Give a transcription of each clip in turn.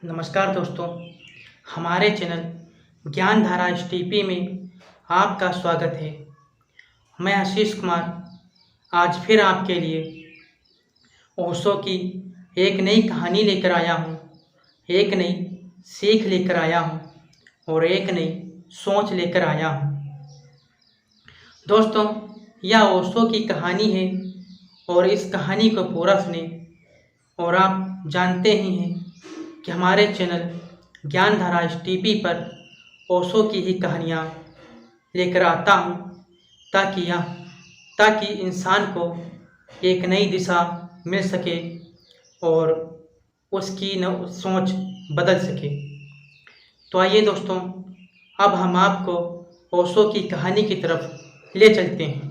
नमस्कार दोस्तों, हमारे चैनल ज्ञानधारा एसटीपी में आपका स्वागत है। मैं आशीष कुमार आज फिर आपके लिए ओशो की एक नई कहानी लेकर आया हूँ, एक नई सीख लेकर आया हूँ और एक नई सोच लेकर आया हूँ। दोस्तों, यह ओशो की कहानी है और इस कहानी को पूरा सुने। और आप जानते ही हैं कि हमारे चैनल ज्ञानधारा एसटीपी पर ओशो की ही कहानियाँ लेकर आता हूँ ताकि इंसान को एक नई दिशा मिल सके और उसकी सोच बदल सके। तो आइए दोस्तों, अब हम आपको ओशो की कहानी की तरफ ले चलते हैं।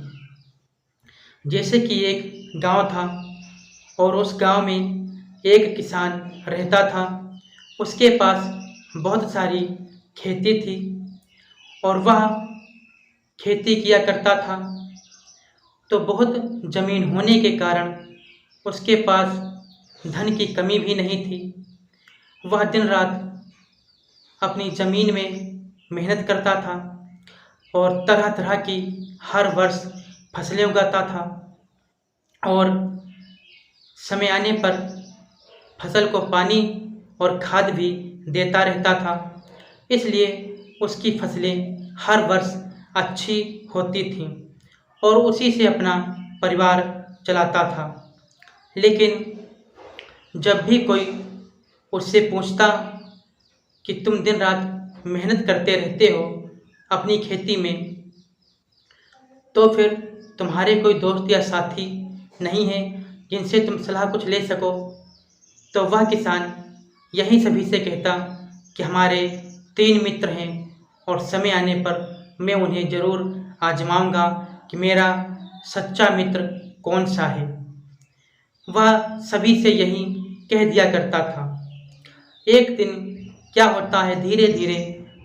जैसे कि एक गांव था और उस गांव में एक किसान रहता था। उसके पास बहुत सारी खेती थी और वह खेती किया करता था। तो बहुत ज़मीन होने के कारण उसके पास धन की कमी भी नहीं थी। वह दिन रात अपनी ज़मीन में मेहनत करता था और तरह तरह की हर वर्ष फसलें उगाता था और समय आने पर फसल को पानी और खाद भी देता रहता था। इसलिए उसकी फसलें हर वर्ष अच्छी होती थीं और उसी से अपना परिवार चलाता था। लेकिन जब भी कोई उससे पूछता कि तुम दिन रात मेहनत करते रहते हो अपनी खेती में, तो फिर तुम्हारे कोई दोस्त या साथी नहीं है जिनसे तुम सलाह कुछ ले सको? तो वह किसान यही सभी से कहता कि हमारे 3 मित्र हैं और समय आने पर मैं उन्हें ज़रूर आजमाऊंगा कि मेरा सच्चा मित्र कौन सा है। वह सभी से यही कह दिया करता था। एक दिन क्या होता है, धीरे धीरे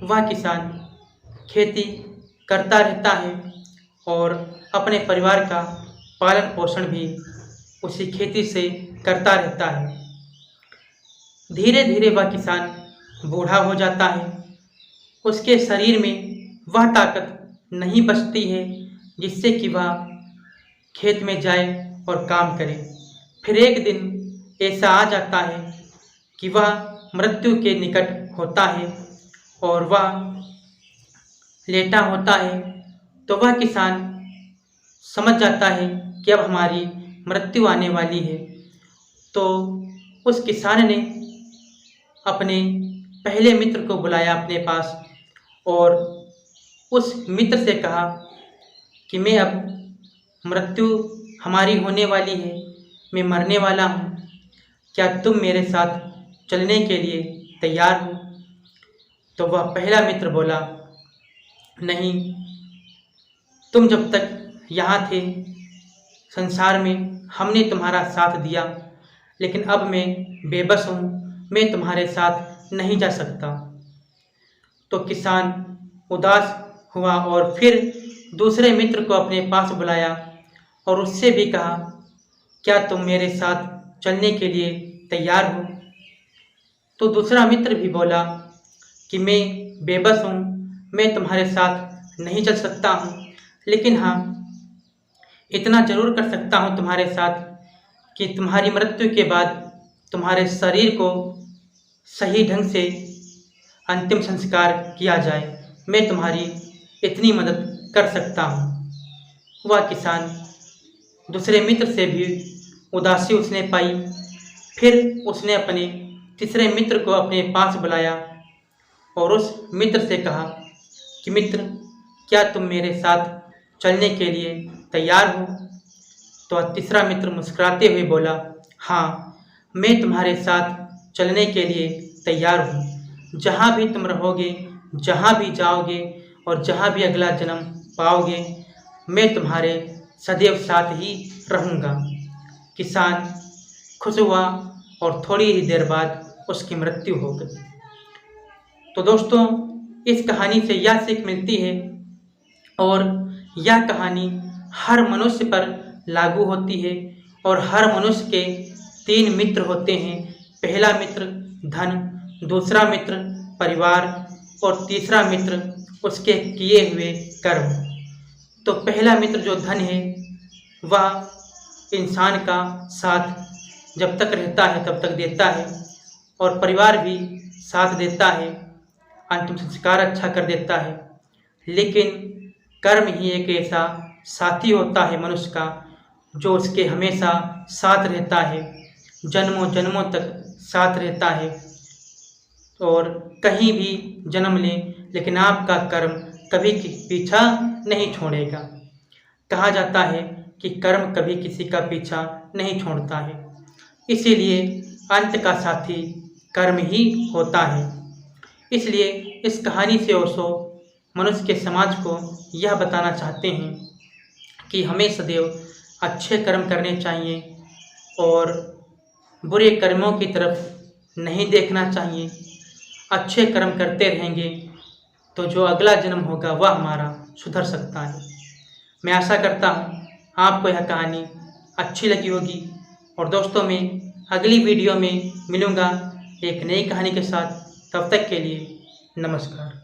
वह किसान खेती करता रहता है और अपने परिवार का पालन पोषण भी उसी खेती से करता रहता है। धीरे धीरे वह किसान बूढ़ा हो जाता है। उसके शरीर में वह ताकत नहीं बचती है जिससे कि वह खेत में जाए और काम करे। फिर एक दिन ऐसा आ जाता है कि वह मृत्यु के निकट होता है और वह लेटा होता है। तो वह किसान समझ जाता है कि अब हमारी मृत्यु आने वाली है। तो उस किसान ने अपने पहले मित्र को बुलाया अपने पास और उस मित्र से कहा कि मैं अब मृत्यु हमारी होने वाली है, मैं मरने वाला हूँ, क्या तुम मेरे साथ चलने के लिए तैयार हो? तो वह पहला मित्र बोला, नहीं, तुम जब तक यहाँ थे संसार में हमने तुम्हारा साथ दिया, लेकिन अब मैं बेबस हूँ, मैं तुम्हारे साथ नहीं जा सकता। तो किसान उदास हुआ और फिर दूसरे मित्र को अपने पास बुलाया और उससे भी कहा, क्या तुम मेरे साथ चलने के लिए तैयार हो? तो दूसरा मित्र भी बोला कि मैं बेबस हूँ, मैं तुम्हारे साथ नहीं चल सकता हूँ, लेकिन हाँ, इतना ज़रूर कर सकता हूँ तुम्हारे साथ कि तुम्हारी मृत्यु के बाद तुम्हारे शरीर को सही ढंग से अंतिम संस्कार किया जाए, मैं तुम्हारी इतनी मदद कर सकता हूँ। वह किसान दूसरे मित्र से भी उदासी उसने पाई। फिर उसने अपने तीसरे मित्र को अपने पास बुलाया और उस मित्र से कहा कि मित्र, क्या तुम मेरे साथ चलने के लिए तैयार हो? तो तीसरा मित्र मुस्कुराते हुए बोला, हाँ, मैं तुम्हारे साथ चलने के लिए तैयार हूँ। जहाँ भी तुम रहोगे, जहाँ भी जाओगे और जहाँ भी अगला जन्म पाओगे, मैं तुम्हारे सदैव साथ ही रहूँगा। किसान खुश हुआ और थोड़ी ही देर बाद उसकी मृत्यु हो गई। तो दोस्तों, इस कहानी से यह सीख मिलती है और यह कहानी हर मनुष्य पर लागू होती है और हर मनुष्य के 3 मित्र होते हैं। पहला मित्र धन, दूसरा मित्र परिवार और तीसरा मित्र उसके किए हुए कर्म। तो पहला मित्र जो धन है वह इंसान का साथ जब तक रहता है तब तक देता है, और परिवार भी साथ देता है, अंतिम संस्कार अच्छा कर देता है। लेकिन कर्म ही एक ऐसा साथी होता है मनुष्य का जो उसके हमेशा साथ रहता है, जन्मों जन्मों तक साथ रहता है, और कहीं भी जन्म ले लेकिन आपका कर्म कभी पीछा नहीं छोड़ेगा। कहा जाता है कि कर्म कभी किसी का पीछा नहीं छोड़ता है, इसीलिए अंत का साथी कर्म ही होता है। इसलिए इस कहानी से ओशो मनुष्य के समाज को यह बताना चाहते हैं कि हमें सदैव अच्छे कर्म करने चाहिए और बुरे कर्मों की तरफ नहीं देखना चाहिए। अच्छे कर्म करते रहेंगे तो जो अगला जन्म होगा वह हमारा सुधर सकता है। मैं आशा करता हूँ आपको यह कहानी अच्छी लगी होगी, और दोस्तों मैं अगली वीडियो में मिलूँगा एक नई कहानी के साथ। तब तक के लिए नमस्कार।